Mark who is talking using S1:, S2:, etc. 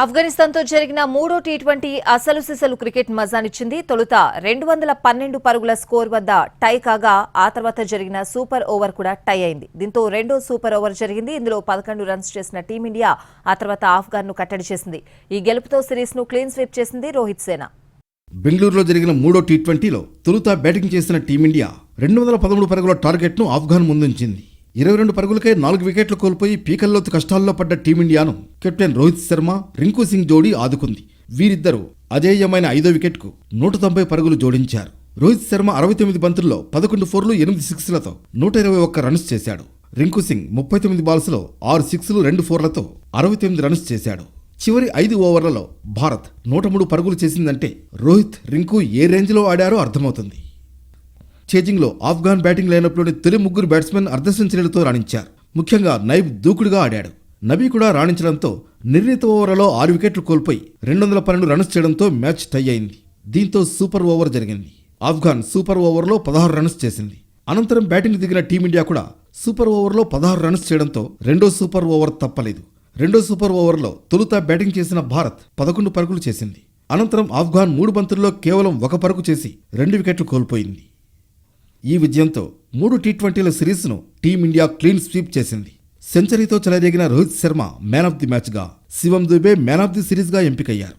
S1: ఆఫ్ఘనిస్తాన్తో జరిగిన మూడో టీ20 అసలు సిసలు క్రికెట్ మజానిచ్చింది. తొలుత 212 పరుగుల స్కోర్ వద్ద టై కాగా ఆ తర్వాత జరిగిన సూపర్ ఓవర్ కూడా టై అయింది. దీంతో రెండో సూపర్ ఓవర్ జరిగింది. ఇందులో 11 రన్స్ చేసిన టీమిండియా ఆ తర్వాత ఆఫ్ఘన్ను కట్టడి చేసింది. ఈ గెలుపుతో సిరీస్ను క్లీన్ స్వీప్ చేసింది రోహిత్ సేన.
S2: బెంగళూరులో జరిగిన మూడో టీ20లో తొలుత బ్యాటింగ్ చేసిన టీమిండియా 213 పరుగుల టార్గెట్ను ఆఫ్ఘన్ ముందుంచింది. 22 పరుగులకే 4 వికెట్లు కోల్పోయి పీకల్లోతు కష్టాల్లో పడ్డ టీమిండియాను కెప్టెన్ రోహిత్ శర్మ, రింకు సింగ్ జోడీ ఆదుకుంది. వీరిద్దరూ అజేయమైన 5వ వికెట్కు 190 పరుగులు జోడించారు. రోహిత్ శర్మ 69 బంతుల్లో 11 ఫోర్లు 8 సిక్స్లతో 121 రన్స్ చేశాడు. రింకు సింగ్ 39 బాల్స్లో 6 సిక్స్లు 2 ఫోర్లతో 68 రన్స్ చేశాడు. చివరి 5 ఓవర్లలో భారత్ 103 పరుగులు చేసిందంటే రోహిత్, రింకు ఏ రేంజ్లో ఆడారో అర్థమవుతుంది. చేజింగ్లో ఆఫ్ఘాన్ బ్యాటింగ్ లైనప్లోని తొలి 3 బ్యాట్స్మెన్ అర్ధ సెంచరీలతో రాణించారు. ముఖ్యంగా నైబ్ దూకుడుగా ఆడాడు. నబీ కూడా రాణించడంతో నిర్ణీత ఓవర్లలో 6 వికెట్లు కోల్పోయి 212 రన్స్ చేయడంతో మ్యాచ్ టై అయింది. దీంతో సూపర్ ఓవర్ జరిగింది. ఆఫ్ఘాన్ సూపర్ ఓవర్లో 16 రన్స్ చేసింది. అనంతరం బ్యాటింగ్ దిగిన టీమిండియా కూడా సూపర్ ఓవర్లో 16 రన్స్ చేయడంతో రెండో సూపర్ ఓవర్ తప్పలేదు. రెండో సూపర్ ఓవర్లో తొలుత బ్యాటింగ్ చేసిన భారత్ 11 పరుగులు చేసింది. అనంతరం ఆఫ్ఘాన్ 3 బంతుల్లో కేవలం 1 పరుగు చేసి 2 వికెట్లు కోల్పోయింది. ఈ విజయంతో 3 టీ20ల సిరీస్ను టీమిండియా క్లీన్ స్వీప్ చేసింది. సెంచరీతో చెలరేగిన Rohit Sharma man of the మ్యాచ్గా, Shivam Dube man of the సిరీస్గా ఎంపికయ్యారు.